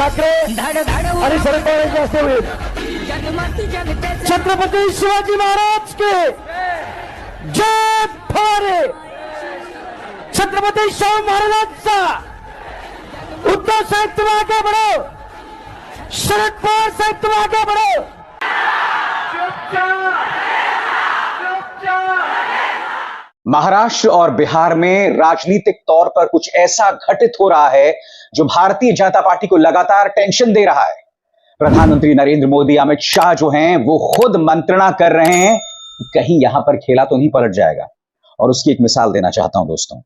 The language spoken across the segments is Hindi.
ठाकरे आणि शरद पवारांचे असते होईल. छत्रपती शिवाजी महाराज के जय भवानी. छत्रपती शाहू महाराजांचा. उद्धव साहेब तुम आगे बढ़ो. शरद पवार साहेब तुम आगे बढ़ो. महाराष्ट्र और बिहार में राजनीतिक तौर पर कुछ ऐसा घटित हो रहा है जो भारतीय जनता पार्टी को लगातार टेंशन दे रहा है. प्रधानमंत्री नरेंद्र मोदी, अमित शाह जो हैं वो खुद मंत्रणा कर रहे हैं कि कहीं यहां पर खेला तो नहीं पलट जाएगा. और उसकी एक मिसाल देना चाहता हूं दोस्तों.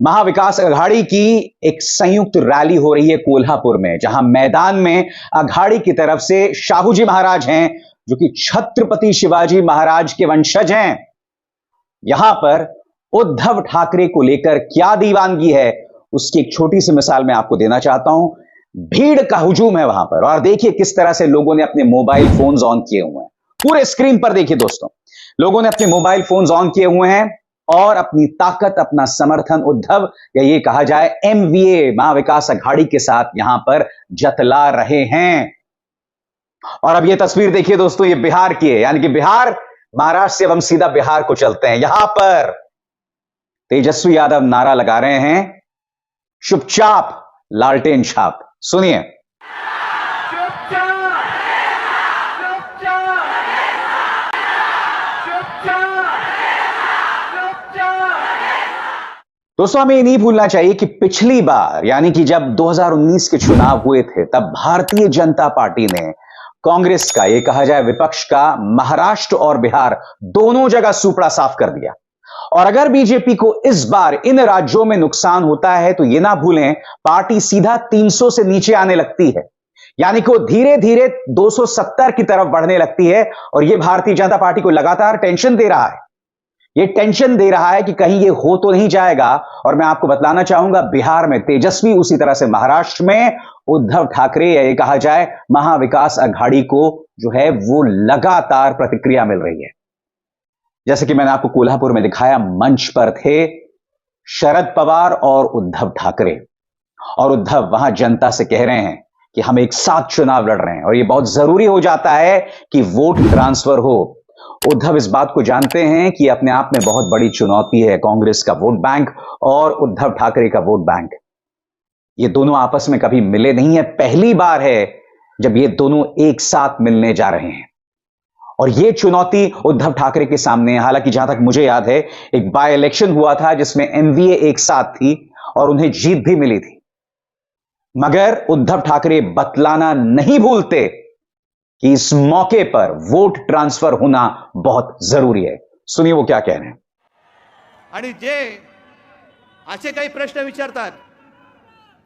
महाविकास अघाड़ी की एक संयुक्त रैली हो रही है कोल्हापुर में, जहां मैदान में अघाड़ी की तरफ से शाहू जी महाराज हैं जो कि छत्रपति शिवाजी महाराज के वंशज हैं. यहां पर उद्धव ठाकरे को लेकर क्या दीवानगी है उसकी एक छोटी सी मिसाल मैं आपको देना चाहता हूं. भीड़ का हुजूम है वहां पर और देखिए किस तरह से लोगों ने अपने मोबाइल फोन्स ऑन किए हुए हैं. पूरे स्क्रीन पर देखिए दोस्तों, लोगों ने अपने मोबाइल फोन्स ऑन किए हुए हैं और अपनी ताकत, अपना समर्थन उद्धव या ये कहा जाए एमवीए महाविकास अघाड़ी के साथ यहां पर जतला रहे हैं. और अब ये तस्वीर देखिए दोस्तों, ये बिहार की है, यानी कि बिहार, महाराष्ट्र से अब हम सीधा बिहार को चलते हैं. यहां पर तेजस्वी यादव नारा लगा रहे हैं, चुपचाप लालटेन छाप. सुनिए. दोस्तों हमें ये नहीं भूलना चाहिए कि पिछली बार यानी कि जब 2019 के चुनाव हुए थे तब भारतीय जनता पार्टी ने कांग्रेस का, ये कहा जाए विपक्ष का, महाराष्ट्र और बिहार दोनों जगह सुपड़ा साफ कर दिया. और अगर बीजेपी को इस बार इन राज्यों में नुकसान होता है तो यह ना भूलें पार्टी सीधा 300 से नीचे आने लगती है, यानी कि वो धीरे धीरे 270 की तरफ बढ़ने लगती है. और यह भारतीय जनता पार्टी को लगातार टेंशन दे रहा है. यह टेंशन दे रहा है कि कहीं यह हो तो नहीं जाएगा. और मैं आपको बतलाना चाहूंगा, बिहार में तेजस्वी, उसी तरह से महाराष्ट्र में उद्धव ठाकरे, या ये कहा जाए महाविकास अघाड़ी को जो है वो लगातार प्रतिक्रिया मिल रही है. जैसे कि मैंने आपको कोल्हापुर में दिखाया, मंच पर थे शरद पवार और उद्धव ठाकरे. और उद्धव वहां जनता से कह रहे हैं कि हम एक साथ चुनाव लड़ रहे हैं और यह बहुत जरूरी हो जाता है कि वोट ट्रांसफर हो. उद्धव इस बात को जानते हैं कि अपने आप में बहुत बड़ी चुनौती है कांग्रेस का वोट बैंक और उद्धव ठाकरे का वोट बैंक. ये दोनों आपस में कभी मिले नहीं है, पहली बार है जब ये दोनों एक साथ मिलने जा रहे हैं. और ये चुनौती उद्धव ठाकरे के सामने है. हालांकि जहां तक मुझे याद है एक बाय इलेक्शन हुआ था जिसमें एमवीए एक साथ थी और उन्हें जीत भी मिली थी. मगर उद्धव ठाकरे बतलाना नहीं भूलते कि इस मौके पर वोट ट्रांसफर होना बहुत जरूरी है. सुनिए वो क्या कह रहे हैं. आणि जे असे काही प्रश्न विचारतात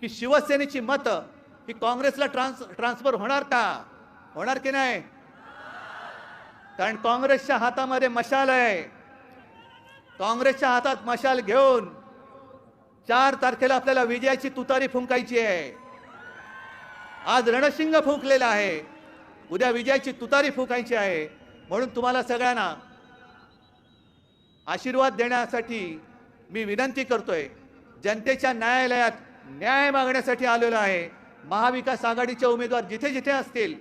की शिवसेनेची मतं ही काँग्रेसला ट्रान्सफर होणार का, होणार की नाही, कारण काँग्रेसच्या हातामध्ये मशाल आहे. काँग्रेसच्या हातात मशाल घेऊन 4 तारखेला आपल्याला विजयाची तुतारी फुंकायची आहे. आज रणशिंग फुंकलेला आहे, उद्या विजयाची तुतारी फुंकायची आहे. म्हणून तुम्हाला सगळ्यांना आशीर्वाद देण्यासाठी मी विनंती करतोय. जनतेच्या न्यायालयात न्याय मागण्यासाठी आलेलो आहे. महाविकास आघाडीचे उमेदवार जिथे जिथे असतील,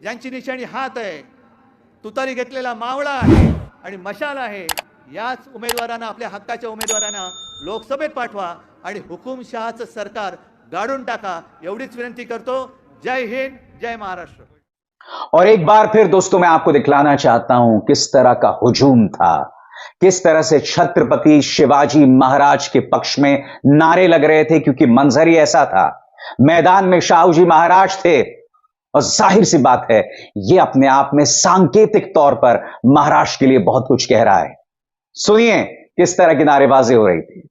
ज्यांची निशाणी हात आहे, तुतारी घेतलेला मावळा आहे आणि मशाल आहे, याच उमेदवारांना, आपल्या हक्काच्या उमेदवारांना लोकसभेत पाठवा आणि हुकुमशहाचं सरकार गाडून टाका, एवढीच विनंती करतो. जय हिंद, जय महाराष्ट्र. और एक बार फिर दोस्तों मैं आपको दिखलाना चाहता हूं किस तरह का हुजूम था, किस तरह से छत्रपति शिवाजी महाराज के पक्ष में नारे लग रहे थे, क्योंकि मंजर ही ऐसा था. मैदान में शाहू जी महाराज थे और जाहिर सी बात है यह अपने आप में सांकेतिक तौर पर महाराष्ट्र के लिए बहुत कुछ कह रहा है. सुनिए किस तरह की नारेबाजी हो रही थी.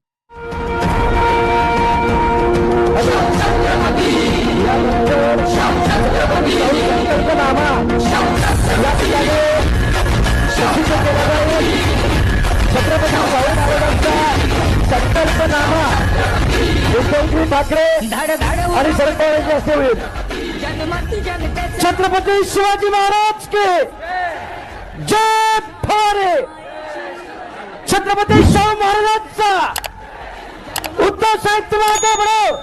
उद्धव ठाकरे आणि शरद पवारांचे असते होईल. छत्रपती शिवाजी महाराज के जय भवानी. छत्रपती शाहू महाराजांचा. उद्धव साहेब तुम आगे बढ़ो.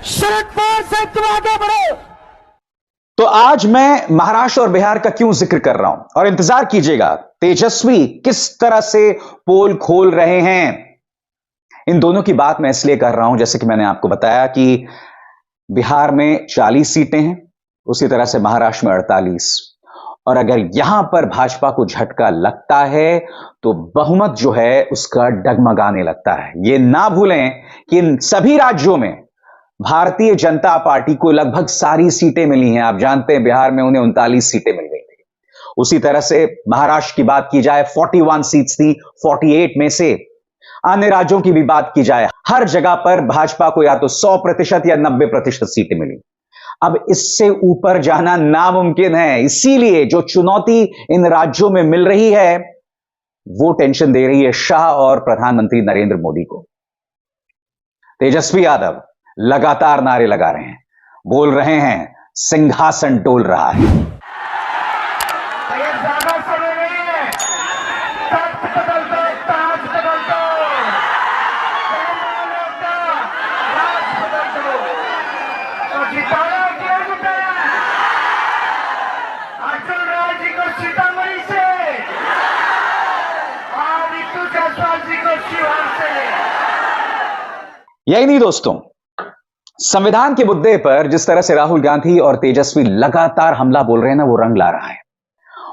शरद पवार साहब तुम आगे बढ़ो। तो आज मैं महाराष्ट्र और बिहार का क्यों जिक्र कर रहा हूं, और इंतजार कीजिएगा तेजस्वी किस तरह से पोल खोल रहे हैं। इन दोनों की बात मैं इसलिए कर रहा हूं, जैसे कि मैंने आपको बताया कि बिहार में 40 सीटें हैं, उसी तरह से महाराष्ट्र में 48, और अगर यहां पर भाजपा को झटका लगता है तो बहुमत जो है उसका डगमगाने लगता है। यह ना भूलें कि इन सभी राज्यों में भारतीय जनता पार्टी को लगभग सारी सीटें मिली हैं। आप जानते हैं बिहार में उन्हें 39 सीटें मिल गई थी। उसी तरह से महाराष्ट्र की बात की जाए 41 सीट्स थी 48 में से। अन्य राज्यों की भी बात की जाए, हर जगह पर भाजपा को या तो 100% या 90% सीटें मिली। अब इससे ऊपर जाना नामुमकिन है। इसीलिए जो चुनौती इन राज्यों में मिल रही है वो टेंशन दे रही है शाह और प्रधानमंत्री नरेंद्र मोदी को। तेजस्वी यादव लगातार नारे लगा रहे हैं, बोल रहे हैं सिंहासन डोल रहा है। ये ज्यादा समय नहीं है, तख्त बदल दो, ताज बदल दो, मुसलमानों का राज बदल दो। तो जिताया क्यों जिताया? अटल राय जी को सीतामढ़ी से और रितु जायसवाल जी को शिवहर से। यही नहीं दोस्तों, संविधान के मुद्दे पर जिस तरह से राहुल गांधी और तेजस्वी लगातार हमला बोल रहे हैं ना, वो रंग ला रहा है।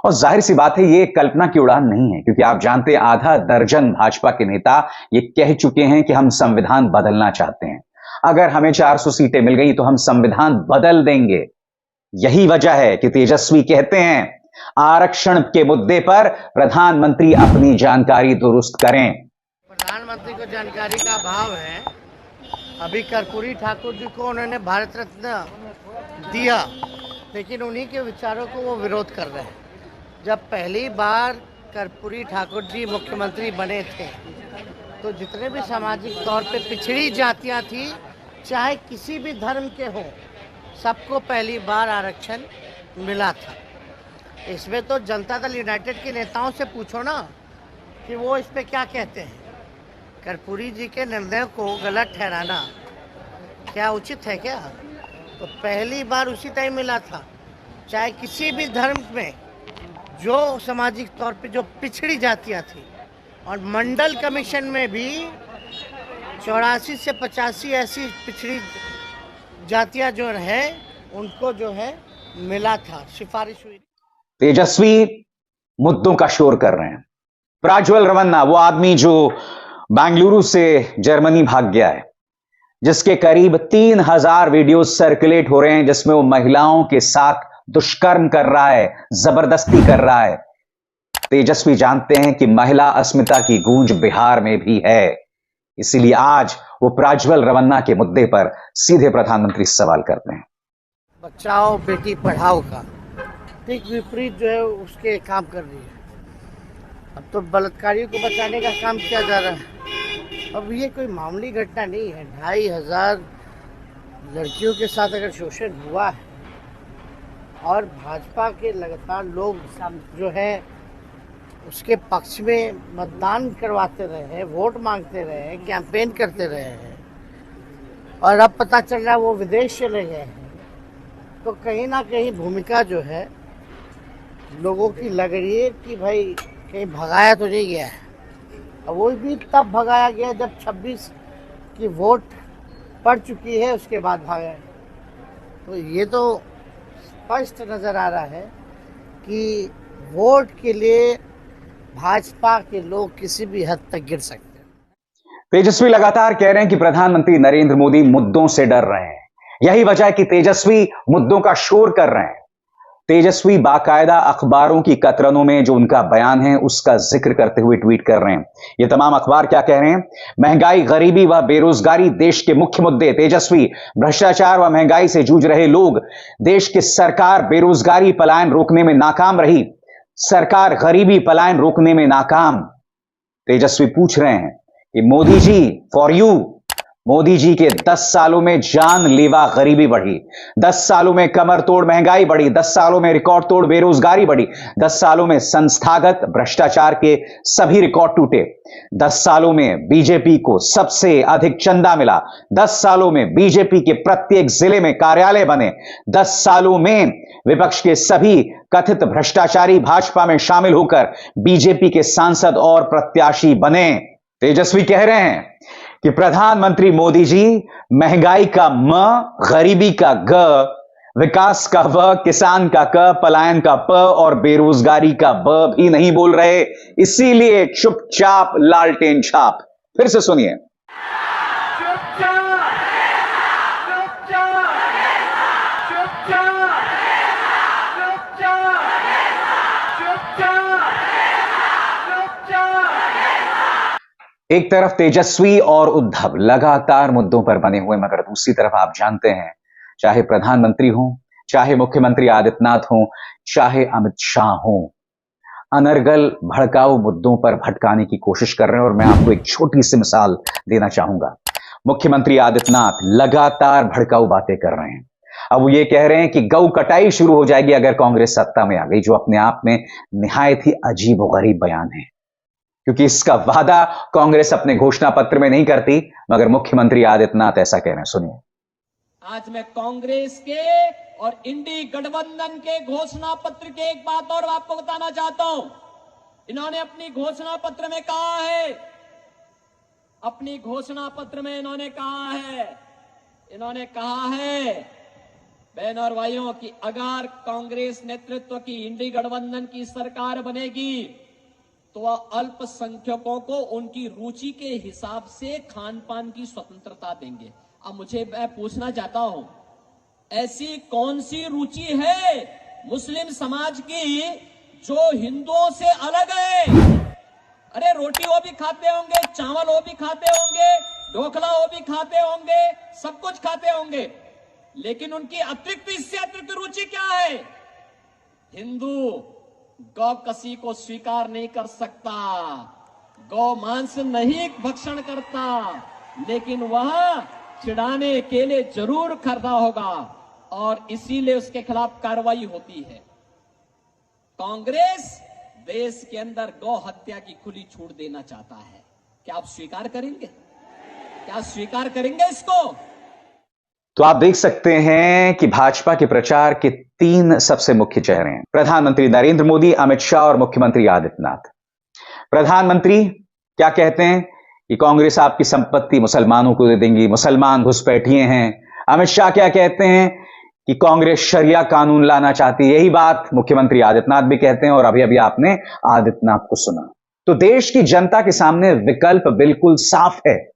और जाहिर सी बात है ये कल्पना की उड़ान नहीं है, क्योंकि आप जानते हैं आधा दर्जन भाजपा के नेता ये कह चुके हैं कि हम संविधान बदलना चाहते हैं। अगर हमें 400 सीटें मिल गई तो हम संविधान बदल देंगे। यही वजह है कि तेजस्वी कहते हैं आरक्षण के मुद्दे पर प्रधानमंत्री अपनी जानकारी दुरुस्त करें। प्रधानमंत्री को जानकारी का अभाव है। अभी कर्पूरी ठाकुर जी को उन्होंने भारत रत्न दिया, लेकिन उन्हीं के विचारों को वो विरोध कर रहे हैं। जब पहली बार कर्पूरी ठाकुर जी मुख्यमंत्री बने थे तो जितने भी सामाजिक तौर पे पिछड़ी जातियां थी, चाहे किसी भी धर्म के हों, सबको पहली बार आरक्षण मिला था। इसमें तो जनता दल यूनाइटेड के नेताओं से पूछो ना कि वो इस पे क्या कहते हैं। कर्पूरी जी के निर्णय को गलत ठहराना क्या उचित है क्या? तो पहली बार उसी टाइम मिला था, चाहे किसी भी धर्म में जो सामाजिक तौर पे जो पिछड़ी जातियां थी। और मंडल कमीशन में भी 84 से 85 ऐसी पिछड़ी जातियां जो है उनको जो है मिला था, सिफारिश हुई। तेजस्वी मुद्दों का शोर कर रहे हैं। प्रज्वल रवन्ना, वो आदमी जो बेंगलुरु से जर्मनी भाग गया है, जिसके करीब 3000 वीडियो सर्कुलेट हो रहे हैं, जिसमें वो महिलाओं के साथ दुष्कर्म कर रहा है, जबरदस्ती कर रहा है। तेजस्वी जानते हैं कि महिला अस्मिता की गूंज बिहार में भी है, इसीलिए आज वो प्रज्वल रवन्ना के मुद्दे पर सीधे प्रधानमंत्री से सवाल करते हैं। बचाओ बेटी पढ़ाओ का ठीक विपरीत जो है उसके काम कर रही है। अब तो बलात्कारियों को बचाने का काम किया जा रहा है। अब ये कोई मामूली घटना नहीं है। 2500 लड़कियों के साथ अगर शोषण हुआ है और भाजपा के लगातार लोग जो है उसके पक्ष में मतदान करवाते रहे हैं, वोट मांगते रहे हैं, कैंपेन करते रहे हैं, और अब पता चल रहा है वो विदेश चले गए हैं, तो कहीं ना कहीं भूमिका जो है लोगों की लग रही है कि भाई कहीं भगाया तो नहीं गया है। और वो भी तब भगाया गया जब 26 की वोट पड़ चुकी है, उसके बाद भागा। तो ये तो स्पष्ट नज़र आ रहा है कि वोट के लिए भाजपा के लोग किसी भी हद तक गिर सकते हैं। तेजस्वी लगातार कह रहे हैं कि प्रधानमंत्री नरेंद्र मोदी मुद्दों से डर रहे हैं। यही वजह है कि तेजस्वी मुद्दों का शोर कर रहे हैं। तेजस्वी बाकायदा अखबारों की कतरनों में जो उनका बयान है उसका जिक्र करते हुए ट्वीट कर रहे हैं। ये तमाम अखबार क्या कह रहे हैं? महंगाई, गरीबी व बेरोजगारी देश के मुख्य मुद्दे। तेजस्वी, भ्रष्टाचार व महंगाई से जूझ रहे लोग, देश की सरकार बेरोजगारी पलायन रोकने में नाकाम रही, सरकार गरीबी पलायन रोकने में नाकाम। तेजस्वी पूछ रहे हैं कि मोदी जी फॉर यू मोदी जी के 10 सालों में जानलेवा गरीबी बढ़ी, 10 सालों में कमर तोड़ महंगाई बढ़ी, 10 सालों में रिकॉर्ड तोड़ बेरोजगारी बढ़ी, 10 सालों में संस्थागत भ्रष्टाचार के सभी रिकॉर्ड टूटे, 10 सालों में बीजेपी को सबसे अधिक चंदा मिला, 10 सालों में बीजेपी के प्रत्येक जिले में कार्यालय बने, 10 सालों में विपक्ष के सभी कथित भ्रष्टाचारी भाजपा में शामिल होकर बीजेपी के सांसद और प्रत्याशी बने। तेजस्वी कह रहे हैं कि प्रधानमंत्री मोदी जी महंगाई का म, गरीबी का ग, विकास का व, किसान का क, पलायन का प और बेरोजगारी का ब भी नहीं बोल रहे, इसीलिए चुपचाप लालटेन छाप। फिर से सुनिए। एक तरफ तेजस्वी और उद्धव लगातार मुद्दों पर बने हुए, मगर दूसरी तरफ आप जानते हैं, चाहे प्रधानमंत्री हो, चाहे मुख्यमंत्री आदित्यनाथ हो, चाहे अमित शाह हो, अनर्गल भड़काऊ मुद्दों पर भटकाने की कोशिश कर रहे हैं। और मैं आपको एक छोटी सी मिसाल देना चाहूंगा। मुख्यमंत्री आदित्यनाथ लगातार भड़काऊ बातें कर रहे हैं। अब वो ये कह रहे हैं कि गौ कटाई शुरू हो जाएगी अगर कांग्रेस सत्ता में आ गई, जो अपने आप में निहायत ही अजीब और गरीब बयान है, क्योंकि इसका वादा कांग्रेस अपने घोषणा पत्र में नहीं करती, मगर मुख्यमंत्री आदित्यनाथ ऐसा कह रहे हैं। सुनिए। आज मैं कांग्रेस के और इंडी गठबंधन के घोषणा पत्र के एक बात और आपको बताना चाहता हूं। इन्होंने अपनी घोषणा पत्र में कहा है, अपनी घोषणा पत्र में इन्होंने कहा है बहन और भाइयों की अगर कांग्रेस नेतृत्व की इंडी गठबंधन की सरकार बनेगी तो वह अल्पसंख्यकों को उनकी रुचि के हिसाब से खान पान की स्वतंत्रता देंगे। अब मैं पूछना चाहता हूं, ऐसी कौन सी रुचि है मुस्लिम समाज की जो हिंदुओं से अलग है? अरे रोटी वो भी खाते होंगे, चावल वो भी खाते होंगे, ढोकला वो भी खाते होंगे, सब कुछ खाते होंगे, लेकिन उनकी अतिरिक्त इससे अतिरिक्त रुचि क्या है? हिंदू गौ कसी को स्वीकार नहीं कर सकता, गौ मांस नहीं भक्षण करता, लेकिन वह चिढ़ाने के लिए जरूर खरीदा होगा और इसीलिए उसके खिलाफ कार्रवाई होती है। कांग्रेस देश के अंदर गौ हत्या की खुली छूट देना चाहता है। क्या आप स्वीकार करेंगे? क्या स्वीकार करेंगे इसको? तो आप देख सकते हैं कि भाजपा के प्रचार के 3 सबसे मुख्य चेहरे हैं, प्रधानमंत्री नरेंद्र मोदी, अमित शाह और मुख्यमंत्री आदित्यनाथ। प्रधानमंत्री क्या कहते हैं कि कांग्रेस आपकी संपत्ति मुसलमानों को दे देंगी, मुसलमान घुसपैठिए हैं। अमित शाह क्या कहते हैं कि कांग्रेस शरिया कानून लाना चाहती है। यही बात मुख्यमंत्री आदित्यनाथ भी कहते हैं और अभी अभी आपने आदित्यनाथ को सुना। तो देश की जनता के सामने विकल्प बिल्कुल साफ है।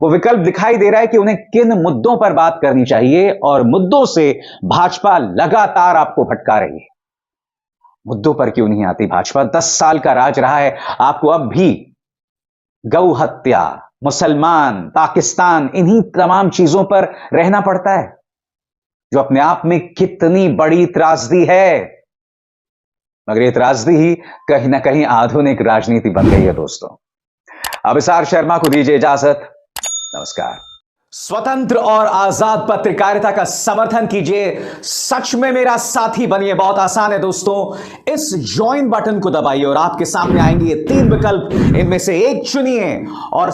वो विकल्प दिखाई दे रहा है कि उन्हें किन मुद्दों पर बात करनी चाहिए, और मुद्दों से भाजपा लगातार आपको भटका रही है। मुद्दों पर क्यों नहीं आती भाजपा? 10 साल का राज रहा है, आपको अब भी गौ हत्या, मुसलमान, पाकिस्तान, इन्हीं तमाम चीजों पर रहना पड़ता है, जो अपने आप में कितनी बड़ी त्रासदी है। मगर ये त्रासदी ही कहीं ना कहीं आधुनिक राजनीति बन गई है। दोस्तों, अभिसार शर्मा को दीजिए इजाजत। नमस्कार। स्वतंत्र और आजाद पत्रकारिता का समर्थन कीजिए, सच में मेरा साथी बनिए। बहुत आसान है दोस्तों, इस ज्वाइन बटन को दबाइए और आपके सामने आएंगे ये 3 विकल्प, इनमें से एक चुनिए और